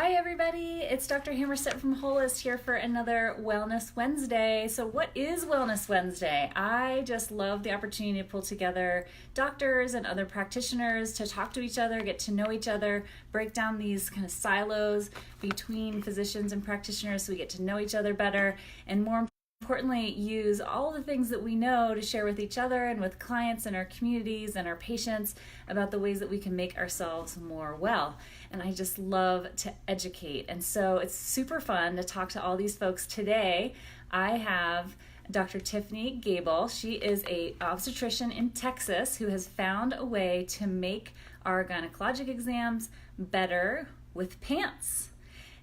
Hi everybody, it's Dr. Hammerstedt from Holist here for another Wellness Wednesday. So what is Wellness Wednesday? I just love the opportunity to pull together doctors and other practitioners to talk to each other, get to know each other, break down these kind of silos between physicians and practitioners so we get to know each other better, and more importantly, use all the things that we know to share with each other and with clients and our communities and our patients about the ways that we can make ourselves more well. And I just love to educate. And so it's super fun to talk to all these folks today. I have Dr. Tiffany Gebel. She is an obstetrician in Texas who has found a way to make our gynecologic exams better with pants.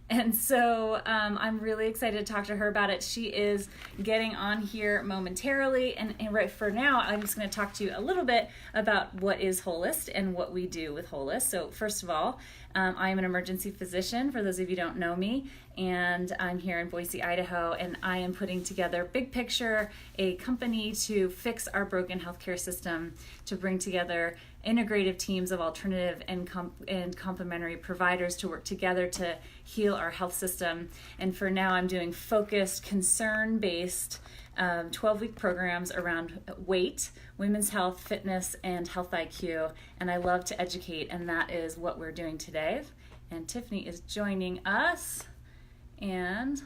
And so I'm really excited to talk to her about it. She is getting on here momentarily. And right for now, I'm just going to talk to you a little bit about what is Holist and what we do with Holist. So first of all, I am an emergency physician, for those of you who don't know me, and I'm here in Boise, Idaho, and I am putting together, big picture, a company to fix our broken healthcare system, to bring together integrative teams of alternative and complementary providers to work together to heal our health system. And for now, I'm doing focused, concern-based 12-week programs around weight, women's health, fitness, and health IQ. And I love to educate, and that is what we're doing today. And Tiffany is joining us. And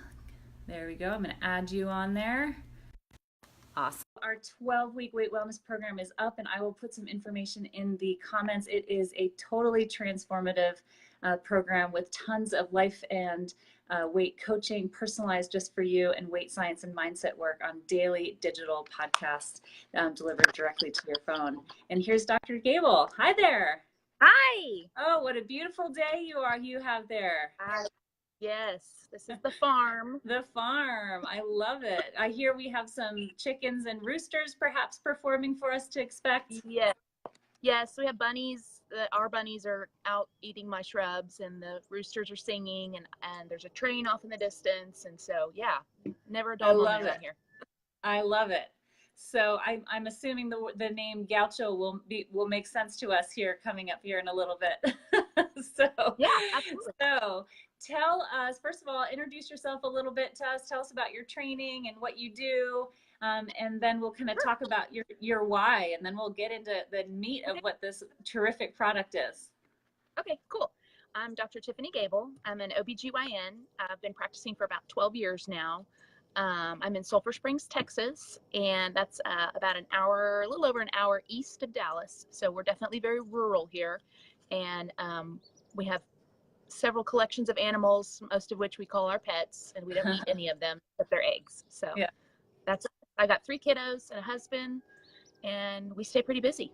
there we go. I'm going to add you on there. Awesome. Our 12-week weight wellness program is up, and I will put some information in the comments. It is a totally transformative program with tons of life and weight coaching personalized just for you, and weight science and mindset work on daily digital podcasts delivered directly to your phone. And here's Dr. Gebel. Hi there. Hi. Oh, what a beautiful day you have there. Yes, this is the farm. The farm. I love it. I hear we have some chickens and roosters perhaps performing for us to expect. Yes, we have bunnies. Our bunnies are out eating my shrubs, and the roosters are singing, and there's a train off in the distance. And so, yeah, never a dull moment around here. I love it. So I'm assuming the name Gaucho will make sense to us here coming up here in a little bit. Yeah, absolutely. So tell us, first of all, introduce yourself a little bit to us. Tell us about your training and what you do, and then we'll kind of talk about your why, and then we'll get into the meat of what this terrific product is. Okay, cool. I'm Dr. Tiffany Gebel. I'm an OBGYN. I've been practicing for about 12 years now. I'm in Sulphur Springs, Texas, and that's about a little over an hour east of Dallas. So we're definitely very rural here. And we have several collections of animals, most of which we call our pets, and we don't eat any of them but their eggs. So yeah, I got 3 kiddos and a husband, and we stay pretty busy.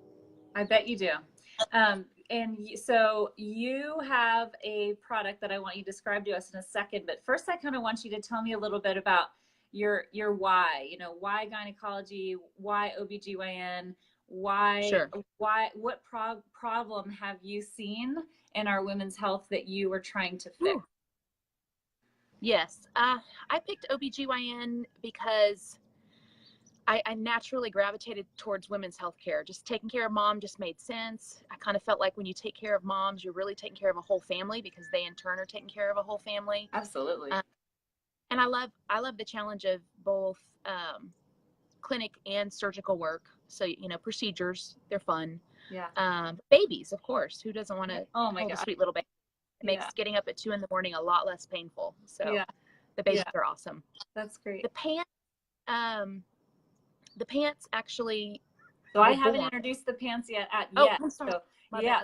I bet you do. And so you have a product that I want you to describe to us in a second, but first I kind of want you to tell me a little bit about your why, why gynecology, why OBGYN, what problem have you seen in our women's health that you were trying to fix? Yes, I picked OBGYN because I naturally gravitated towards women's health care. Just taking care of mom just made sense. I kind of felt like when you take care of moms, you're really taking care of a whole family, because they in turn are taking care of a whole family. Absolutely. And I love the challenge of both clinic and surgical work. So, procedures, they're fun. Yeah. Babies, of course. Who doesn't want to hold a sweet little baby? It makes getting up at 2 a.m. a lot less painful. So the babies are awesome. That's great. The pants actually. So I haven't introduced the pants yet. I'm sorry.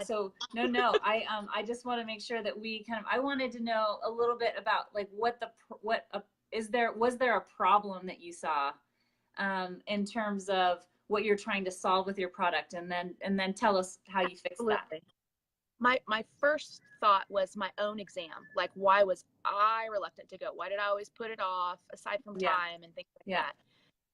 So no. I just want to make sure that we I wanted to know a little bit about like was there a problem that you saw in terms of what you're trying to solve with your product, and then tell us how you fixed that. My first thought was my own exam. Like, why was I reluctant to go? Why did I always put it off, aside from time and things like that?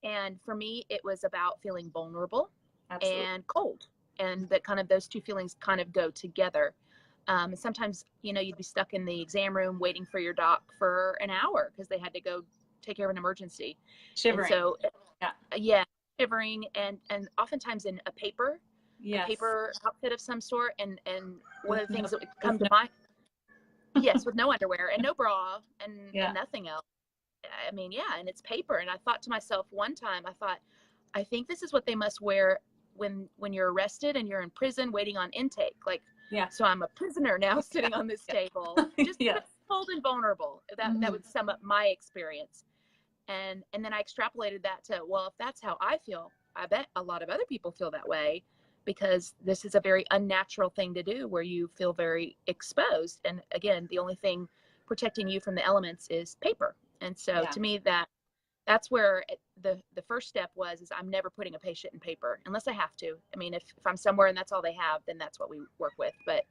And for me, it was about feeling vulnerable. Absolutely. And cold, and that kind of those two feelings kind of go together. And sometimes, you'd be stuck in the exam room waiting for your doc for an hour because they had to go take care of an emergency. Shivering. And so, shivering, and oftentimes in a paper outfit of some sort. And one of the things that would come to mind Yes, with no underwear and no bra and Yeah. nothing else. I mean, yeah, and it's paper. And I thought to myself one time, I think this is what they must wear when you're arrested and you're in prison waiting on intake. Like, Yeah. so I'm a prisoner now sitting on this table, just Yeah. cold and vulnerable. That Mhm. would sum up my experience. And then I extrapolated that to, well, if that's how I feel, I bet a lot of other people feel that way, because this is a very unnatural thing to do where you feel very exposed. And again, the only thing protecting you from the elements is paper. And so Yeah. to me, that's where the first step was, is I'm never putting a patient in paper unless I have to. I mean, if I'm somewhere and that's all they have, then that's what we work with. But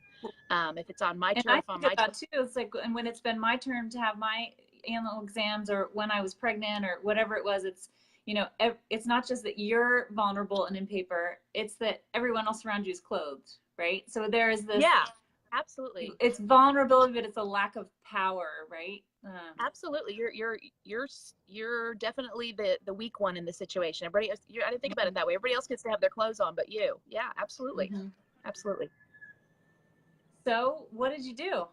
if it's on my And I turf, on think my about too, it's like, and when it's been my turn to have my annual exams, or when I was pregnant or whatever it was, it's, you know, it's not just that you're vulnerable and in paper, it's that everyone else around you is clothed, right? So there is this, yeah, absolutely. it's vulnerability, but it's a lack of power, right? Absolutely. You're definitely the weak one in the situation. Everybody else, I didn't think about it that way. Everybody else gets to have their clothes on, but you. Yeah, absolutely. Mm-hmm. Absolutely. So what did you do?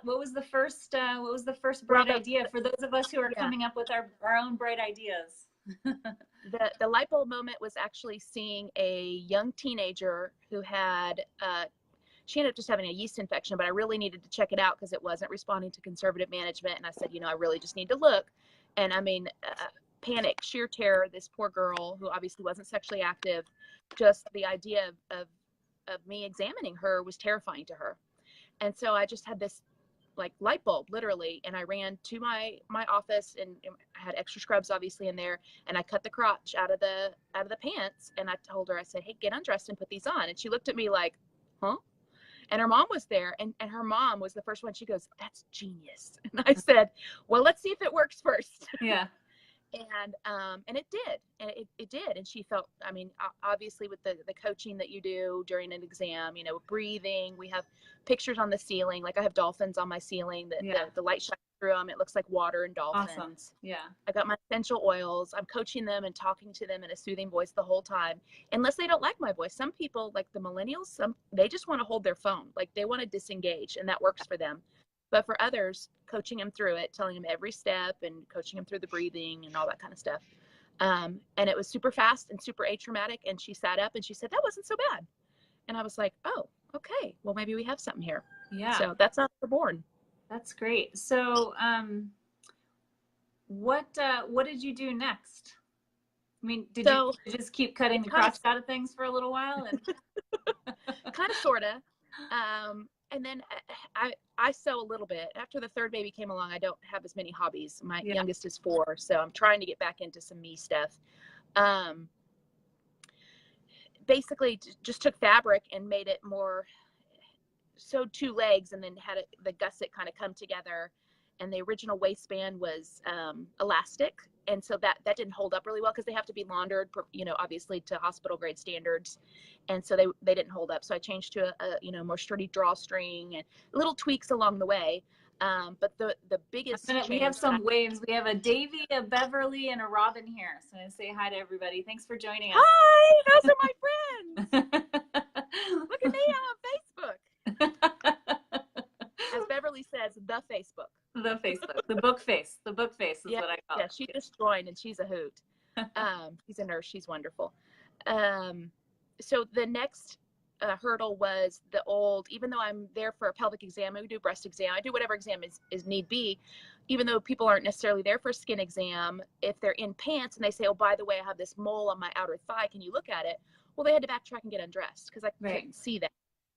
What was the first Well, bright idea for those of us who are yeah, coming up with our own bright ideas? the light bulb moment was actually seeing a young teenager who had she ended up just having a yeast infection, but I really needed to check it out because it wasn't responding to conservative management. And I said, I really just need to look. And I mean, panic, sheer terror. This poor girl who obviously wasn't sexually active, just the idea of me examining her was terrifying to her. And so I just had this like light bulb literally, and I ran to my office, and I had extra scrubs obviously in there, and I cut the crotch out of the pants, and I told her, I said, hey, get undressed and put these on. And she looked at me like, huh? And her mom was there, and her mom was the first one. She goes, that's genius. And I said, well, let's see if it works first. Yeah. And it did, and it did. And she felt, I mean, obviously with the coaching that you do during an exam, breathing, we have pictures on the ceiling. Like I have dolphins on my ceiling that the light shines through them. It looks like water and dolphins. Awesome. Yeah. I got my essential oils. I'm coaching them and talking to them in a soothing voice the whole time, unless they don't like my voice. Some people, like the millennials, they just want to hold their phone. Like they want to disengage, and that works for them. But for others, coaching them through it, telling them every step and coaching them through the breathing and all that kind of stuff. And it was super fast and super atraumatic. And she sat up and she said, that wasn't so bad. And I was like, oh, okay, well, maybe we have something here. Yeah. So that's how we're born. That's great. So, what did you do next? I mean, did you just keep cutting the crotch out of things for a little while? And kind of, sort of. And then I sew a little bit. After the third baby came along, I don't have as many hobbies. My youngest is 4, so I'm trying to get back into some me stuff. Basically, just took fabric and made it more, sewed 2 legs, and then had the gusset kind of come together. And the original waistband was elastic, and so that didn't hold up really well because they have to be laundered, obviously to hospital grade standards, and so they didn't hold up. So I changed to a more sturdy drawstring and little tweaks along the way. But the biggest change, we have some waves. We have a Davy, a Beverly, and a Robin here. So I say hi to everybody. Thanks for joining us. Hi, those are my friends. Look at me, I'm on Facebook. As Beverly says, the Facebook. The Facebook. The book face. The book face is what I call it. Yeah, she just joined, and she's a hoot. She's a nurse. She's wonderful. So the next hurdle was even though I'm there for a pelvic exam, I do breast exam, I do whatever exam is need be, even though people aren't necessarily there for a skin exam, if they're in pants and they say, oh, by the way, I have this mole on my outer thigh, can you look at it? Well, they had to backtrack and get undressed because I couldn't see that.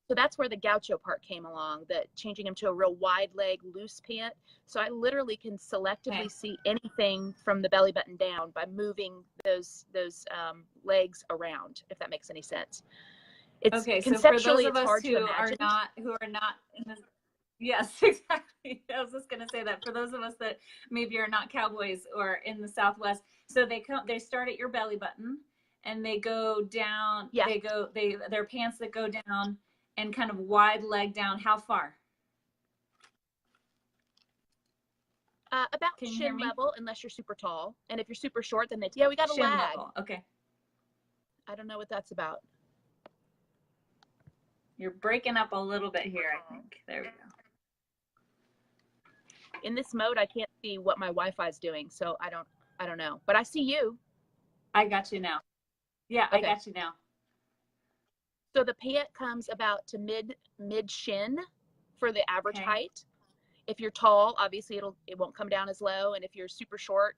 So that's where the gaucho part came along, that changing them to a real wide leg, loose pant. So I literally can selectively see anything from the belly button down by moving those legs around, if that makes any sense. It's so for those of us who are not in this, yes, exactly. I was just going to say that for those of us that maybe are not cowboys or in the Southwest, so they start at your belly button and they go down. Yeah. They're pants that go down and kind of wide leg down. How far? About shin level, unless you're super tall. And if you're super short, then we got a shin lag. Level. Okay. I don't know what that's about. You're breaking up a little bit here, I think. There we go. in this mode, I can't see what my Wi-Fi is doing. So I don't know, but I see you. I got you now. Yeah, okay. I got you now. So the pant comes about to mid shin for the average height. If you're tall, obviously it won't come down as low. And if you're super short,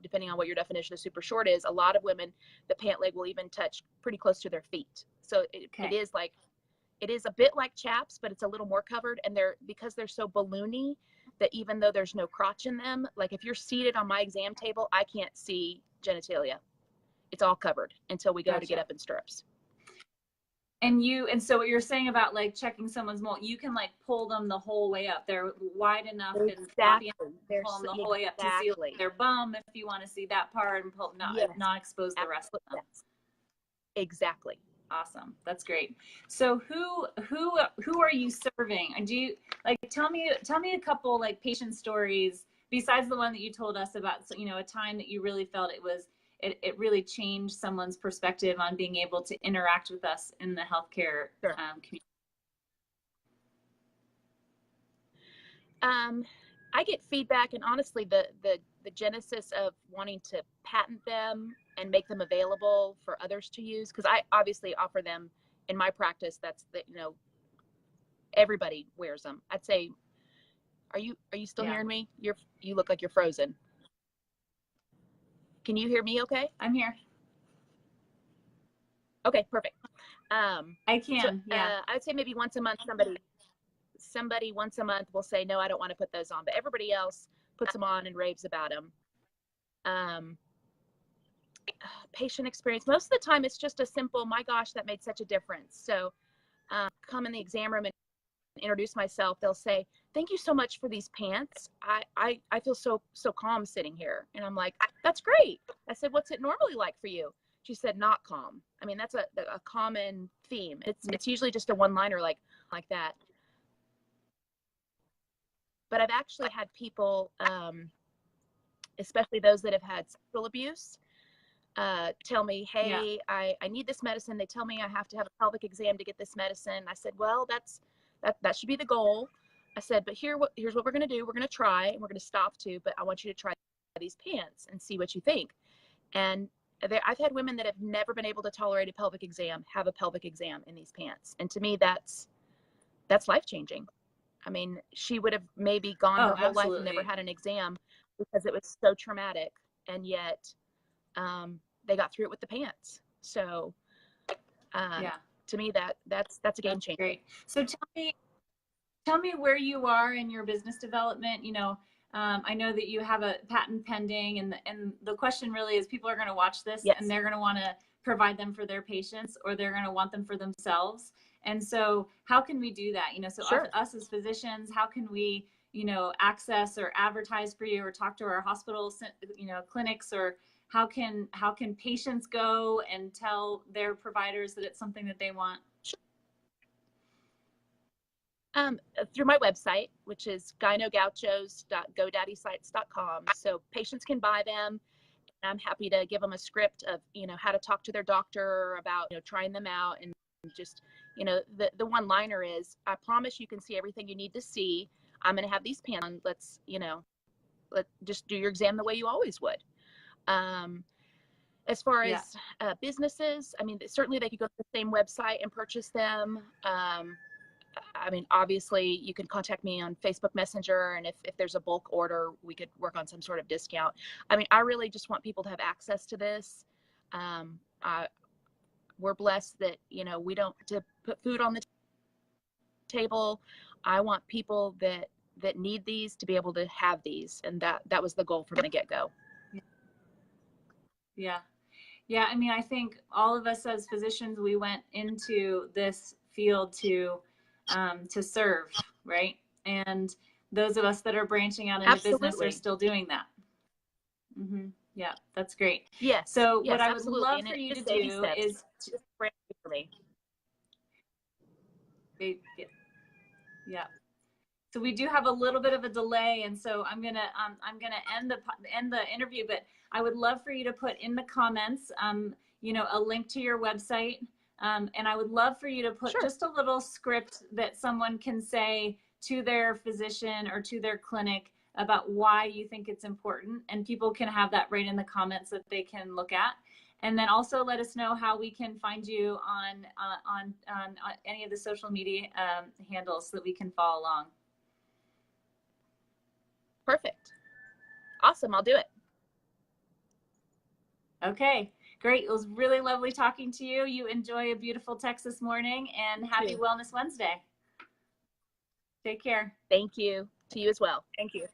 depending on what your definition of super short is, a lot of women, the pant leg will even touch pretty close to their feet. So it is a bit like chaps, but it's a little more covered. And because they're so balloony, that even though there's no crotch in them, like if you're seated on my exam table, I can't see genitalia. It's all covered until we go to get up in stirrups. And so what you're saying about like checking someone's mole, you can like pull them the whole way up. They're wide enough and floppy enough to pull them the whole way up to see their bum if you want to see that part, and not expose the rest of them. Exactly. Awesome. That's great. So who are you serving? And do you like tell me a couple like patient stories besides the one that you told us about, a time that you really felt it really changed someone's perspective on being able to interact with us in the healthcare community. I get feedback, and honestly, the genesis of wanting to patent them and make them available for others to use, because I obviously offer them in my practice. That's everybody wears them. I'd say, are you still hearing me? You look like you're frozen. Can you hear me okay? I'm here. Okay, perfect. I can, yeah. I'd say maybe once a month, somebody once a month will say, no, I don't want to put those on, but everybody else puts them on and raves about them. Patient experience. Most of the time it's just a simple, my gosh, that made such a difference. So come in the exam room and introduce myself. They'll say, thank you so much for these pants. I feel so calm sitting here. And I'm like, that's great. I said, what's it normally like for you? She said, not calm. I mean, that's a common theme. It's usually just a one-liner like that. But I've actually had people, especially those that have had sexual abuse, tell me, hey, I need this medicine. They tell me I have to have a pelvic exam to get this medicine. I said, well, that should be the goal. I said, but here's what we're going to do. We're going to try, and we're going to stop too, but I want you to try these pants and see what you think. And I've had women that have never been able to tolerate a pelvic exam have a pelvic exam in these pants. And to me, that's life-changing. I mean, she would have maybe gone her whole life and never had an exam because it was so traumatic. And yet they got through it with the pants. So to me, that's a game changer. Great. So tell me where you are in your business development. I know that you have a patent pending, and the question really is, people are going to watch this and they're going to want to provide them for their patients, or they're going to want them for themselves. And so how can we do that? Us as physicians, how can we, access or advertise for you, or talk to our hospitals, clinics, or how can patients go and tell their providers that it's something that they want? Through my website, which is GynoGauchos.GoDaddySites.com. So patients can buy them. And I'm happy to give them a script of, how to talk to their doctor about, trying them out. And just, the one-liner is, I promise you can see everything you need to see. I'm going to have these pants on. Let's just do your exam the way you always would. As far as businesses, I mean, certainly they could go to the same website and purchase them. I mean, obviously you can contact me on Facebook Messenger, and if there's a bulk order, we could work on some sort of discount. I mean, I really just want people to have access to this. We're blessed that, we don't have to put food on the table. I want people that need these to be able to have these. And that was the goal from the get-go. Yeah. Yeah. I mean, I think all of us as physicians, we went into this field to serve, right? And those of us that are branching out into business are still doing that. Mm-hmm. Yeah, that's great. Yes. So what I would love for you to do is just brand new for me. Yeah. So we do have a little bit of a delay, and so I'm gonna end the interview. But I would love for you to put in the comments, a link to your website. And I would love for you to put just a little script that someone can say to their physician or to their clinic about why you think it's important, and people can have that right in the comments that they can look at. And then also let us know how we can find you on any of the social media handles so that we can follow along. Perfect. Awesome. I'll do it. Okay, great. It was really lovely talking to you. You enjoy a beautiful Texas morning, and happy Wellness Wednesday. Take care. Thank you. To you as well. Thank you.